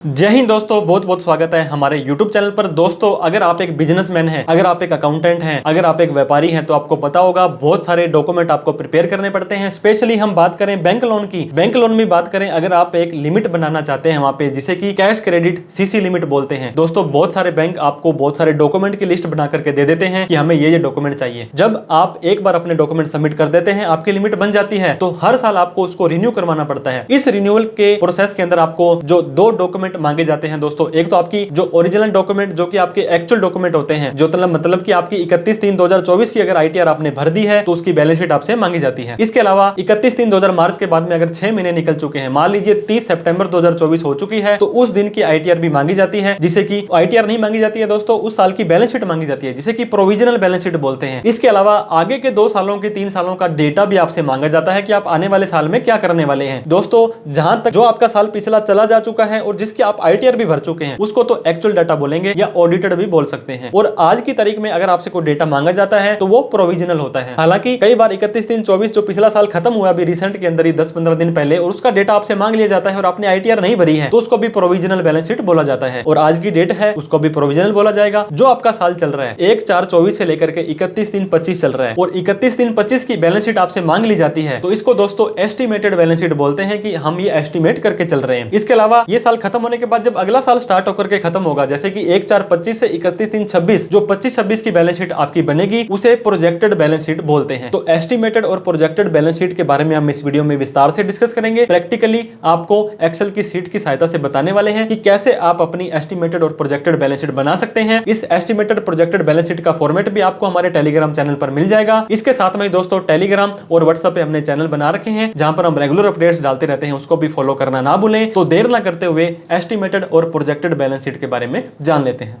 जय हिंद दोस्तों, बहुत बहुत स्वागत है हमारे YouTube चैनल पर। दोस्तों, अगर आप एक बिजनेसमैन हैं, अगर आप एक अकाउंटेंट हैं, अगर आप एक व्यापारी हैं, तो आपको पता होगा बहुत सारे डॉक्यूमेंट आपको प्रिपेयर करने पड़ते हैं। स्पेशली हम बात करें बैंक लोन की, बैंक लोन में बात करें, अगर आप एक लिमिट बनाना चाहते हैं वहां पे, जिसे कि कैश क्रेडिट सीसी लिमिट बोलते हैं। दोस्तों, बहुत सारे बैंक आपको बहुत सारे डॉक्यूमेंट की लिस्ट बना करके दे देते हैं कि हमें ये डॉक्यूमेंट चाहिए। जब आप एक बार अपने डॉक्यूमेंट सबमिट कर देते हैं, आपकी लिमिट बन जाती है, तो हर साल आपको उसको रिन्यू करवाना पड़ता है। इस रिन्यूअल के प्रोसेस के अंदर आपको जो दो डॉक्यूमेंट मांगे जाते हैं दोस्तों, एक तो आपकी जो ओरिजिनल डॉक्यूमेंट जो कि आपके एक्चुअल डॉक्यूमेंट होते हैं, जो मतलब कि आपकी 31/3/2024 की अगर आईटीआर आपने भर दी है तो उसकी बैलेंस शीट आपसे मांगी जाती है। इसके अलावा 31/3/2000 मार्च के बाद में अगर 6 महीने निकल चुके हैं, मान लीजिए 30 सितंबर 2024 हो चुकी है, तो उस दिन की आईटीआर भी मांगी जाती है। जिसे कि आईटीआर नहीं मांगी जाती है दोस्तों, उस साल की बैलेंस शीट मांगी जाती है, जिसे कि प्रोविजनल बैलेंस शीट बोलते हैं। इसके अलावा आगे के 2 सालों के 3 सालों का डेटा भी आपसे मांगा जाता है कि आप आने वाले साल में क्या करने वाले हैं। दोस्तों, जहां तक जो आपका साल पिछला चला जा चुका है और जिसकी आप आईटीआर भी भर चुके हैं, उसको तो एक्चुअल डाटा बोलेंगे या ऑडिटेड भी बोल सकते हैं। और आज की तारीख में अगर आपसे कोई डेटा मांगा जाता है तो वो प्रोविजनल होता है। हालांकि कई बार 31/3/24 जो पिछला साल खत्म हुआ अभी रिसेंट के अंदर ही 10-15 दिन पहले, और उसका डेटा आपसे मांग लिया जाता है और आपने आईटीआर नहीं भरी है, तो उसको भी प्रोविजनल बैलेंस शीट बोला जाता है। और आज की डेट है, उसको भी प्रोविजनल बोला जाएगा। जो आपका साल चल रहा है 1/4/24 से लेकर के 31/3/25 चल रहा है, और 31/3/25 की बैलेंस शीट आपसे मांग ली जाती है, तो इसको दोस्तों एस्टिमेटेड बैलेंस शीट बोलते हैं कि हम ये एस्टिमेट करके चल रहे हैं। इसके अलावा ये साल खत्म होने के बाद जब अगला साल स्टार्ट होकर के खत्म होगा, जैसे कि 1/4/25 से 31/3/26, जो 25-26 की बैलेंस शीट आपकी बनेगी, उसे प्रोजेक्टेड बैलेंस शीट बोलते हैं। तो एस्टिमेटेड और प्रोजेक्टेड बैलेंस शीट के बारे में हम इस वीडियो में विस्तार से डिस्कस करेंगे। प्रैक्टिकली आपको एक्सेल की शीट की सहायता से बताने वाले हैं कि कैसे आप अपनी एस्टिमेटेड और प्रोजेक्टेड बैलेंस शीट बना सकते हैं। इस एस्टिमेटेड प्रोजेक्टेड बैलेंस शीट का फॉर्मेट भी आपको हमारे टेलीग्राम चैनल पर मिल जाएगा। इसके साथ में दोस्तों, टेलीग्राम और व्हाट्सएप पे हमने चैनल बना रखे हैं जहां पर हम रेगुलर अपडेट्स डालते रहते हैं, उसको भी फॉलो करना ना भूलें। तो देर ना करते हुए एस्टिमेटेड और प्रोजेक्टेड बैलेंस शीट के बारे में जान लेते हैं।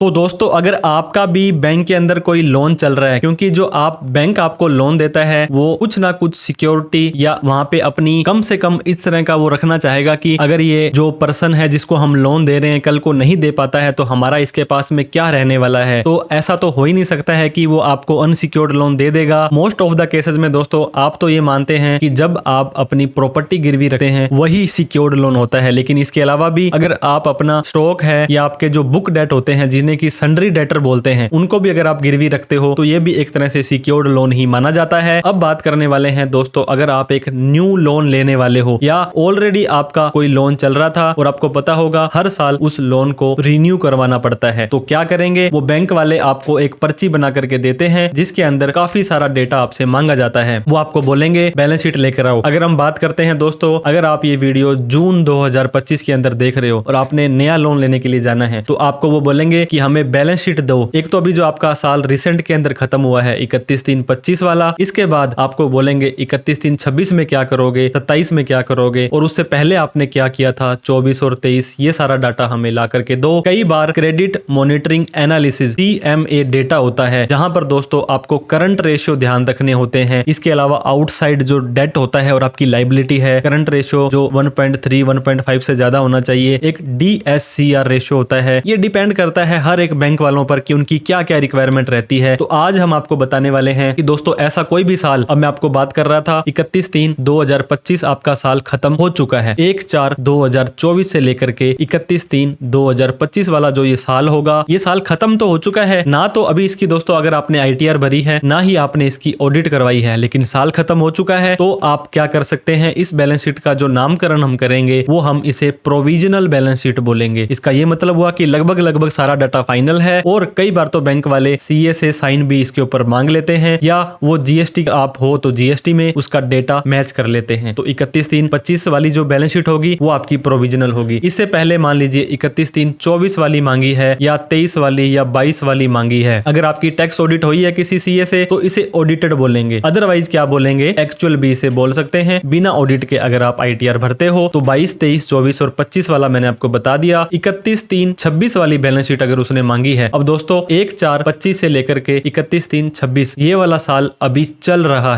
तो दोस्तों, अगर आपका भी बैंक के अंदर कोई लोन चल रहा है, क्योंकि जो आप बैंक आपको लोन देता है वो कुछ ना कुछ सिक्योरिटी या वहां पे अपनी कम से कम इस तरह का वो रखना चाहेगा कि अगर ये जो पर्सन है जिसको हम लोन दे रहे हैं कल को नहीं दे पाता है तो हमारा इसके पास में क्या रहने वाला है। तो ऐसा तो हो ही नहीं सकता है कि वो आपको अनसिक्योर्ड लोन दे देगा। मोस्ट ऑफ द केसेस में दोस्तों, आप तो ये मानते हैं कि जब आप अपनी प्रॉपर्टी गिरवी रखते हैं वही सिक्योर्ड लोन होता है, लेकिन इसके अलावा भी अगर आप अपना स्टॉक है या आपके जो बुक डेट होते हैं जिन्हें की सन्ड्री डेटर बोलते हैं, उनको भी अगर आप गिरवी रखते हो तो ये भी एक तरह से सिक्योर्ड लोन ही माना जाता है। अब बात करने वाले हैं दोस्तों, अगर आप एक न्यू लोन लेने वाले हो या ऑलरेडी आपका कोई लोन चल रहा था और आपको पता होगा हर साल उस लोन को रिन्यू करवाना पड़ता है, तो क्या करेंगे, वो बैंक वाले आपको एक पर्ची बना करके देते हैं जिसके अंदर काफी सारा डेटा आपसे मांगा जाता है। वो आपको बोलेंगे बैलेंस शीट लेकर आओ। अगर हम बात करते हैं दोस्तों, अगर आप ये वीडियो जून 2025 के अंदर देख रहे हो और आपने नया लोन लेने के लिए जाना है, तो आपको वो बोलेंगे कि हमें बैलेंस शीट दो। एक तो अभी जो आपका साल रिसेंट के अंदर खत्म हुआ है 31/3/25 वाला, इसके बाद आपको बोलेंगे 31/3/26 में क्या करोगे, 27 में क्या करोगे, और उससे पहले आपने क्या किया था 24 और 23, ये सारा डाटा हमें ला करके दो। कई बार credit monitoring analysis CMA data होता है, जहां पर दोस्तों आपको करंट रेशियो ध्यान रखने होते हैं। इसके अलावा आउटसाइड जो डेट होता है और आपकी लाइबिलिटी है, करंट रेशियो जो 1.3 1.5 से ज्यादा होना चाहिए। एक DSCR रेशियो होता है, ये डिपेंड करता है हर एक बैंक वालों पर कि उनकी क्या क्या रिक्वायरमेंट रहती है। तो आज हम आपको बताने वाले हैं कि दोस्तों, ऐसा कोई भी साल, अब मैं आपको बात कर रहा था 31/3/2025 आपका साल खत्म हो चुका है, 1/4/2024 से लेकर के 31/3/2025 वाला जो ये साल होगा, ये साल खत्म तो हो चुका है ना। तो अभी इसकी दोस्तों अगर आपने आईटीआर भरी है, ना ही आपने इसकी ऑडिट करवाई है, लेकिन साल खत्म हो चुका है, तो आप क्या कर सकते हैं, इस बैलेंस शीट का जो नामकरण हम करेंगे वो हम इसे प्रोविजनल बैलेंस शीट बोलेंगे। इसका ये मतलब हुआ कि लगभग सारा डाटा फाइनल है, और कई बार तो बैंक वाले CA से साइन भी इसके ऊपर मांग लेते हैं, या वो GST आप हो तो GST में उसका डेटा मैच कर लेते हैं। तो 31/3/25 वाली जो बैलेंस शीट होगी वो आपकी प्रोविजनल होगी। इससे पहले मान लीजिए 31/3/24 वाली मांगी है, या 23 वाली या 22 वाली मांगी है, अगर आपकी टैक्स ऑडिट हुई है किसी CA से तो इसे ऑडिटेड बोलेंगे। अदरवाइज क्या बोलेंगे, एक्चुअल भी इसे बोल सकते हैं। बिना ऑडिट के अगर आप आईटीआर भरते हो तो 22, 23, 24 और 25 वाला मैंने आपको बता दिया। 31/3/26 वाली बैलेंस शीट अगर उसने मांगी है। अब दोस्तों 1/4/25 से लेकर के 31/3/26 ये वाला साल अभी चल रहा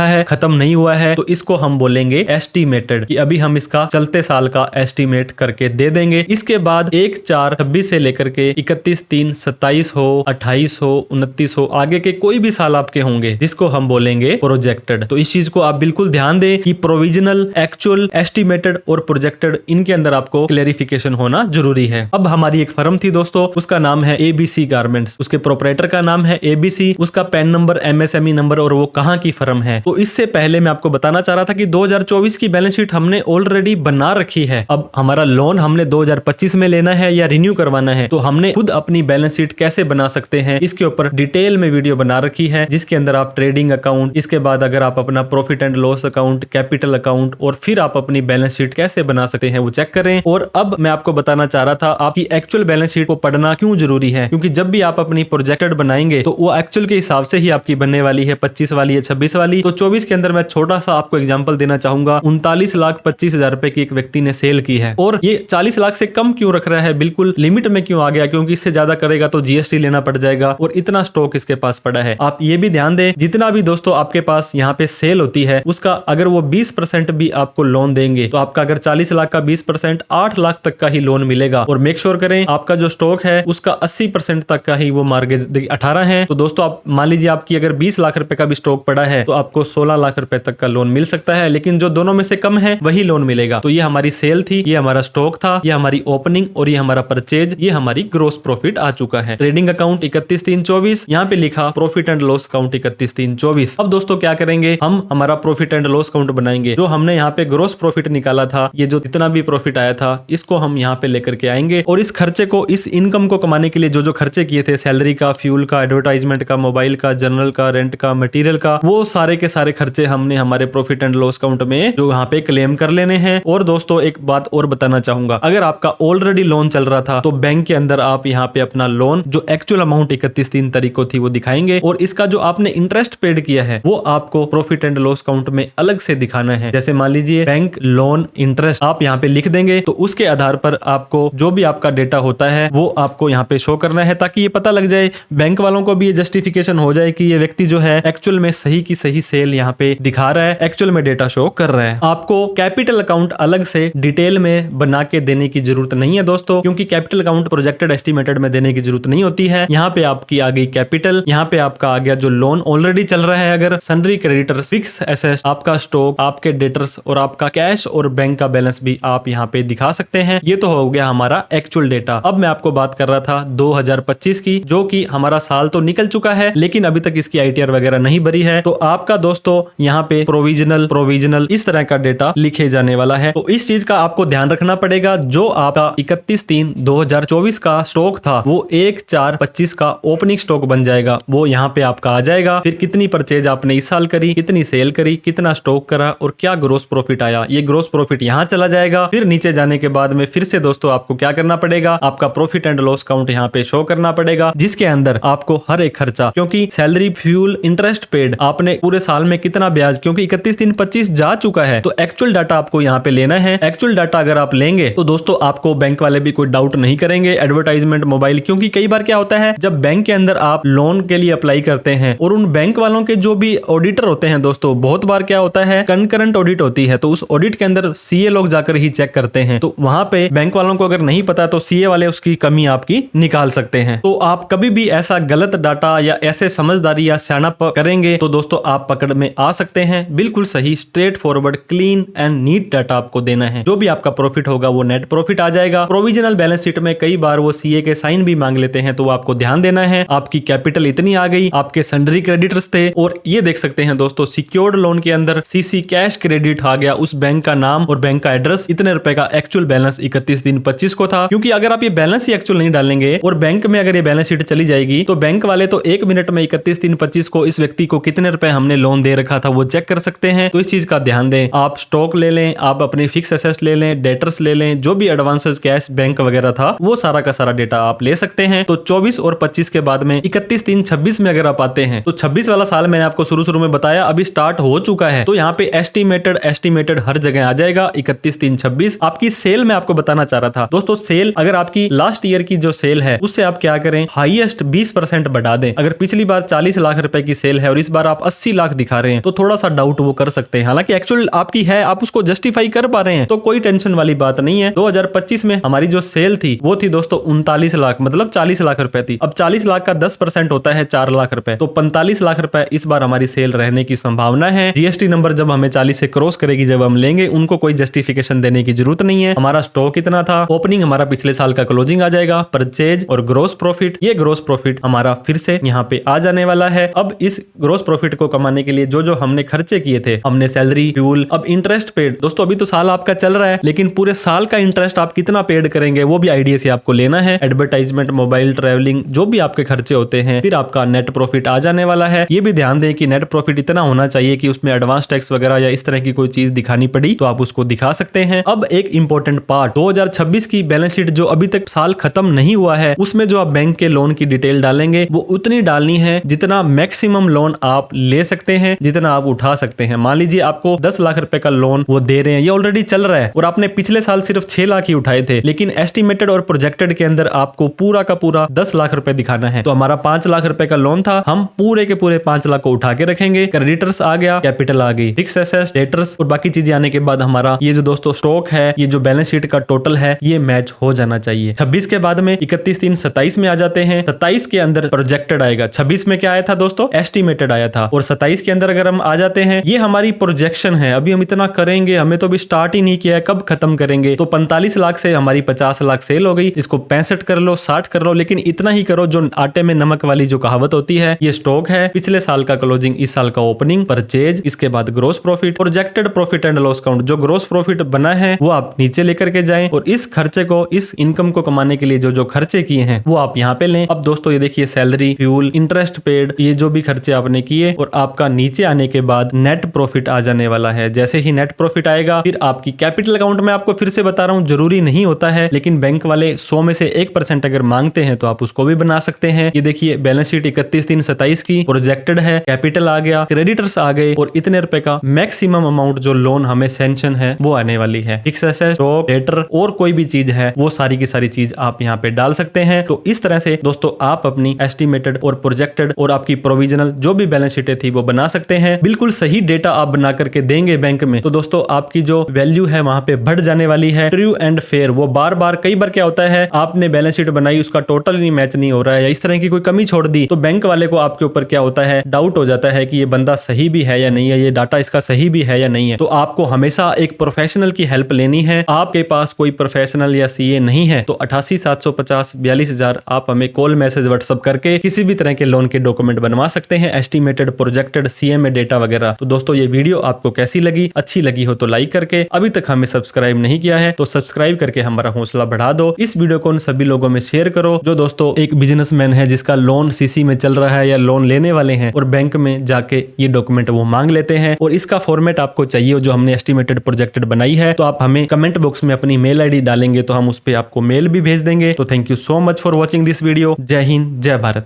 है, खत्म नहीं हुआ है, तो इसको हम बोलेंगे एस्टिमेटेड, कि अभी हम इसका चलते साल का एस्टिमेट करके दे देंगे। इसके बाद 1/4/26 से लेकर के 31/3/27 हो, 28 हो, 29 हो, आगे के कोई भी साल आपके होंगे जिसको हम बोलेंगे प्रोजेक्टेड। तो इस चीज को आप बिल्कुल ध्यान दें कि प्रोविजनल, एक्चुअल, एस्टिमेटेड और प्रोजेक्टेड, इनके अंदर आपको क्लेरिफिकेशन होना जरूरी है। अब हमारी एक फर्म थी दोस्तों, उसका नाम है एबीसी गारमेंट्स, उसके प्रोपराइटर का नाम है एबीसी, उसका पैन नंबर, एमएसएमई नंबर और वो कहाँ की फर्म है। तो इससे पहले मैं आपको बताना चाह रहा था कि 2024 की बैलेंस शीट हमने ऑलरेडी बना रखी है। अब हमारा लोन हमने 2025 में लेना है या रिन्यू करवाना है, तो हमने खुद अपनी बैलेंस शीट कैसे बना सकते हैं इसके ऊपर डिटेल में वीडियो बना रखी है, जिसके अंदर आप ट्रेडिंग अकाउंट, इसके बाद अगर आप अपना profit and loss account, capital account और फिर आप अपनी बैलेंस शीट कैसे बना सकते हैं वो चेक करें। और अब मैं आपको बताना चाह रहा था आपकी एक्चुअल बैलेंस शीट को पढ़ना क्यों जरूरी है, क्योंकि जब भी आप अपनी प्रोजेक्टेड बनाएंगे तो वो एक्चुअल के हिसाब से ही आपकी बनने वाली है, 25 वाली है, 26 वाली। तो 24 के अंदर मैं छोटा सा आपको एग्जांपल देना चाहूंगा। 39,25,000 रुपए की एक व्यक्ति ने सेल की है और ये 40 लाख से कम क्यों रख रहा है, बिल्कुल लिमिट में क्यों आ गया, क्योंकि इससे ज्यादा करेगा तो जीएसटी लेना पड़ जाएगा और इतना स्टॉक इसके पास पड़ा है। आप ये भी ध्यान दें, जितना भी दोस्तों आपके पास यहाँ पे सेल होती है उसका अगर वो 20% भी आपको लोन देंगे तो आपका अगर 40 लाख का 20% 8 लाख तक का ही लोन मिलेगा। और मेक श्योर करें आपका जो स्टॉक है उसका 80% तक का ही वो मार्गेज 18 है। तो दोस्तों आप मान लीजिए आपकी अगर 20 लाख रुपए का भी स्टॉक पड़ा है तो आपको 16 लाख रुपए तक का लोन मिल सकता है, लेकिन जो दोनों में से कम है वही लोन मिलेगा। तो ये हमारी सेल थी, ये हमारा स्टॉक था, ये हमारी ओपनिंग और ये हमारा परचेज, ये हमारी ग्रोस प्रॉफिट आ चुका है। ट्रेडिंग अकाउंट 31/3/24, यहाँ पे लिखा प्रॉफिट एंड लॉस अकाउंट 31/3/24। अब दोस्तों क्या करेंगे, हम हमारा प्रॉफिट एंड लॉस अकाउंट बनाएंगे। जो हमने यहाँ पे ग्रोस प्रॉफिट निकाला था, ये जो जितना भी प्रॉफिट आया था इसको हम यहाँ पे लेकर के आएंगे और इस खर्चे को, इस इनकम को कमाने के लिए जो जो खर्चे किए थे, सैलरी का, फ्यूल का, एडवर्टाइजमेंट का, मोबाइल का, जर्नल का, रेंट का, मटेरियल का, वो सारे के सारे खर्चे हमने हमारे प्रॉफिट एंड लॉस अकाउंट में जो यहाँ पे क्लेम कर लेने हैं। और दोस्तों एक बात और बताना चाहूंगा, अगर आपका ऑलरेडी लोन चल रहा था तो बैंक के अंदर आप यहाँ पे अपना लोन जो एक्चुअल अमाउंट 31/3 तारीख को थी वो दिखाएंगे और इसका जो आपने इंटरेस्ट पेड किया है वो आपको प्रॉफिट एंड लॉस अकाउंट में अलग से दिखाना है। जैसे मान लीजिए बैंक लोन इंटरेस्ट आप यहाँ पे लिख देंगे, तो उसके आधार पर आपको जो भी आपका डेटा होता है वो आपको यहाँ पे शो करना है, ताकि ये पता लग जाए बैंक वालों को भी, ये जस्टिफिकेशन हो जाए कि ये व्यक्ति जो है एक्चुअल में सही की सही सेल यहाँ पे दिखा रहा है, एक्चुअल में डेटा शो कर रहा है। आपको कैपिटल अकाउंट अलग से डिटेल में बना के देने की जरूरत नहीं है दोस्तों, क्योंकि कैपिटल अकाउंट प्रोजेक्टेड एस्टिमेटेड में देने की जरूरत नहीं होती है। यहाँ पे आपकी आ गई कैपिटल, यहाँ पे आपका आ गया जो लोन ऑलरेडी चल रहा है, अगर सन्ड्री क्रेडिटर्स, फिक्स एसेट्स, आपका स्टॉक, आपके डेटर्स और आपका कैश और बैंक का बैलेंस भी आप यहाँ पे दिखा सकते हैं। ये तो हो गया हमारा एक्चुअल डेटा। अब मैं आपको बात कर रहा था 2025 की, जो कि हमारा साल तो निकल चुका है लेकिन अभी तक इसकी आईटीआर वगैरह नहीं भरी है। तो आपका दोस्तों यहाँ पे प्रोविजनल इस तरह का डेटा लिखे जाने वाला है। तो इस चीज का आपको ध्यान रखना पड़ेगा। जो आपका 31/3/2024 का स्टॉक था वो 1/4/25 का ओपनिंग स्टॉक बन जाएगा, वो यहाँ पे आपका आ जाएगा। फिर कितनी परचेज आपने इस साल करी, कितनी सेल करी, कितना स्टॉक करा और क्या ग्रोस प्रॉफिट आया, ये ग्रोस प्रॉफिट यहाँ चला जाएगा। फिर नीचे जाने के बाद में फिर से दोस्तों आपको क्या करना पड़ेगा, आपका प्रॉफिट एंड लॉस अकाउंट यहाँ पे शो करना पड़ेगा, जिसके अंदर आपको हर एक खर्चा, क्योंकि सैलरी, फ्यूल, इंटरेस्ट पेड, आपने पूरे साल में कितना ब्याज, क्योंकि 31/3/25 जा चुका है तो एक्चुअल डाटा आपको यहाँ पे लेना है। एक्चुअल डाटा अगर आप लेंगे तो दोस्तों आपको बैंक वाले भी कोई डाउट नहीं करेंगे। एडवर्टाइजमेंट, मोबाइल, क्योंकि कई बार क्या होता है जब बैंक के अंदर आप लोन के लिए अप्लाई करते हैं और उन बैंक वालों के जो भी ऑडिटर होते हैं दोस्तों, बहुत बार क्या होता है कंकरेंट ऑडिट होती है, तो उस ऑडिट के अंदर सीए लोग जाकर ही चेक करते हैं। तो वहां पे बैंक वालों को अगर नहीं पता तो सीए वाले उसकी कमी आपकी निकाल सकते हैं। तो आप कभी भी ऐसा गलत डाटा या ऐसे समझदारी या सियाणप करेंगे तो दोस्तों आप पकड़ में आ सकते हैं। बिल्कुल सही, straightforward, clean and neat data आपको देना है। जो भी आपका प्रॉफिट होगा वो नेट प्रॉफिट आ जाएगा। प्रोविजनल बैलेंस शीट में कई बार वो सीए के साइन भी मांग लेते हैं, तो वो आपको ध्यान देना है। आपकी कैपिटल इतनी आ गई, आपके सन्ड्री क्रेडिटर्स थे और ये देख सकते हैं दोस्तों सिक्योर्ड लोन के अंदर सीसी कैश क्रेडिट आ गया, उस बैंक का नाम और बैंक का एड्रेस, इतने रुपए का एक्चुअल बैलेंस 31/3/25 को था। क्योंकि अगर आप ये बैलेंस ही एक्चुअल नहीं डालेंगे और बैंक में अगर ये बैलेंस शीट चली जाएगी तो बैंक वाले तो 1 मिनट में 31/3/25 को इस व्यक्ति को कितने रुपए हमने लोन दे रखा था वो चेक कर सकते हैं। तो इस चीज का ध्यान दें। आप स्टॉक ले लें, आप अपने फिक्स एसेट्स ले लें, डेटर्स ले लें, जो भी एडवांसेस, कैश, बैंक वगैरह था वो सारा का सारा डेटा आप ले सकते हैं। तो 24 और 25 के बाद में 31/3/26 में अगर आप आते हैं तो 26 वाला साल मैंने आपको शुरू में बताया अभी स्टार्ट हो चुका है। तो यहाँ पे एस्टिमेटेड हर जगह आ जाएगा 31/3/26। आपकी सेल मैं आपको बताना चाह रहा था दोस्तों, सेल अगर आपकी लास्ट ईयर की जो सेल है उससे आप क्या करें, हाईएस्ट 20% बढ़ा दें। अगर पिछली बार 40 लाख रुपए की सेल है और इस बार आप 80 लाख दिखा रहे हैं तो थोड़ा सा डाउट वो कर सकते हैं। हालांकि एक्चुअल आपकी है, आप उसको जस्टिफाई कर पा रहे हैं तो कोई टेंशन वाली बात नहीं है। 2025 में हमारी जो सेल थी वो थी दोस्तों 39 लाख, मतलब 40 लाख रुपए थी। अब 40 लाख का 10% होता है 4 लाख रुपए, तो 45 लाख रुपए इस बार हमारी सेल रहने की संभावना है। जीएसटी नंबर जब हमें 40 से क्रॉस करेगी, जब हम लेंगे, उनको कोई जस्टिफिकेशन देने की जरूरत नहीं है। हमारा स्टॉक कितना था, ओपनिंग हमारा पिछले साल का क्लोजिंग आ जाएगा, परचेज और ग्रोस प्रॉफिट, ये ग्रोस प्रॉफिट हमारा फिर से यहाँ पे आ जाने वाला है। अब इस ग्रोस प्रॉफिट को कमाने के लिए जो जो हमने खर्चे किए थे, हमने सैलरी, फ्यूल, अब इंटरेस्ट पेड, दोस्तों अभी तो साल आपका चल रहा है लेकिन पूरे साल का इंटरेस्ट आप कितना पेड करेंगे वो भी आईडीए से आपको लेना है। एडवर्टाइजमेंट, मोबाइल, ट्रैवलिंग, जो भी आपके खर्चे होते हैं, फिर आपका नेट प्रॉफिट आ जाने वाला है। ये भी ध्यान दें कि नेट प्रॉफिट इतना होना चाहिए कि उसमें एडवांस टैक्स वगैरह या इस तरह की कोई चीज दिखानी पड़ी तो आप उसको दिखा सकते हैं। अब एक इंपॉर्टेंट पार्ट, 2026 की बैलेंस शीट जो अभी तक साल खत्म नहीं हुआ है उसमें जो आप बैंक के लोन की डिटेल डालेंगे वो उतनी डालनी है जितना मैक्सिमम लोन आप ले सकते हैं, जितना आप उठा सकते हैं। मान लीजिए आपको 10 लाख रुपए का लोन वो दे रहे हैं, ये ऑलरेडी चल रहा है और आपने पिछले साल सिर्फ 6 लाख ही उठाए थे, लेकिन एस्टिमेटेड और प्रोजेक्टेड के अंदर आपको पूरा का पूरा 10 लाख रुपए दिखाना है। तो हमारा 5 लाख रुपए का लोन था, हम पूरे के पूरे 5 लाख को उठा के रखेंगे। क्रेडिटर्स आ गया, कैपिटल आ गई, फिक्स एसेट्स, डेटर्स और बाकी चीजें आने के बाद हमारा ये जो दोस्तों स्टॉक है, ये जो बैलेंस शीट का टोटल है, ये मैच हो जाना चाहिए। 26 के बाद में 31/3/27 में आ जाते हैं। 27 के अंदर प्रोजेक्टेड आएगा, 26 में क्या आया था दोस्तों, एस्टिमेटेड आया था, और 27 के अंदर अगर हम आ जाते हैं, ये हमारी प्रोजेक्शन है। अभी हम इतना करेंगे, हमें तो अभी स्टार्ट ही नहीं किया है, कब खत्म करेंगे। तो 45 लाख से हमारी 50 लाख सेल हो गई, इसको 65 कर लो, 60 कर लो, लेकिन इतना ही करो जो आटे में नमक वाली जो कहावत होती है। ये स्टॉक है, पिछले साल का क्लोजिंग, इस साल का ओपनिंग, परचेज, इसके बाद gross profit, projected profit and loss count, जो ग्रोस प्रॉफिट बना है वो आप नीचे लेकर के जाएं और इस खर्चे को, इस इनकम को कमाने के लिए जो जो खर्चे किए हैं वो आप यहाँ पे लें। अब दोस्तों ये देखिए, सैलरी, फ्यूल, इंटरेस्ट पेड, ये जो भी खर्चे आपने किए, और आपका नीचे आने के बाद नेट प्रॉफिट आ जाने वाला है। जैसे ही नेट प्रॉफिट आएगा फिर आपकी कैपिटल अकाउंट में, आपको फिर से बता रहा हूँ जरूरी नहीं होता है, लेकिन बैंक वाले 100 में से 1% अगर मांगते हैं तो आप उसको भी बना सकते हैं। ये देखिए बैलेंस शीट 31/3/27 की प्रोजेक्टेड है, कैपिटल आ गया, क्रेडिटर्स आ गए और इतने रुपए का मैक्सिमम अमाउंट जो लोन हमें सैंक्शन है वो आने वाली है। फिक्स एसेट, स्टॉक, डेटर और कोई भी चीज है वो सारी की सारी चीज आप यहाँ पे डाल सकते हैं। तो इस तरह से दोस्तों आप अपनी एस्टिमेटेड और प्रोजेक्टेड और आपकी प्रोविजनल जो भी बैलेंस शीटें थी वो बना सकते हैं। बिल्कुल सही डेटा आप बना करके देंगे बैंक में तो दोस्तों आपकी जो वैल्यू है वहां पे बढ़ जाने वाली है। ट्रू एंड फेयर, वो बार बार कई बार क्या होता है, आपने बैलेंस शीट बनाई, उसका टोटल नहीं मैच नहीं हो रहा है या इस तरह की कोई कमी छोड़ दी, तो बैंक वाले को आपके ऊपर क्या होता है, डाउट हो जाता है कि ये बंदा सही भी है या नहीं है, ये डाटा इसका सही भी है या नहीं है। तो आपको हमेशा एक प्रोफेशनल की हेल्प लेनी है। आपके पास कोई प्रोफेशनल या सीए नहीं है तो 88,750,42,000 आप हमें कॉल, मैसेज, व्हाट्सएप करके किसी भी तरह के लोन के डॉक्यूमेंट बनवा सकते हैं, एस्टिमेटेड, प्रोजेक्टेड, सीएमए डेटा वगैरह। तो दोस्तों ये वीडियो आपको कैसी लगी, अच्छी लगी हो तो लाइक करके, अभी तक हमें सब्सक्राइब नहीं किया है तो सब्सक्राइब करके हमारा हौसला बढ़ा दो। इस वीडियो को उन सभी लोगों में शेयर करो जो दोस्तों एक बिजनेसमैन है जिसका लोन सीसी में चल रहा है या लोन लेने वाले हैं और बैंक में जाके ये डॉक्यूमेंट वो मांग लेते हैं और इसका फॉर्मेट आपको चाहिए जो हमने एस्टिमेटेड, प्रोजेक्टेड बनाई है, तो आप हमें कमेंट बॉक्स में अपनी मेल आईडी डालेंगे तो हम उस पर आपको मेल भी भेज देंगे। तो thank you so much for watching this video. जय हिंद, जय भारत।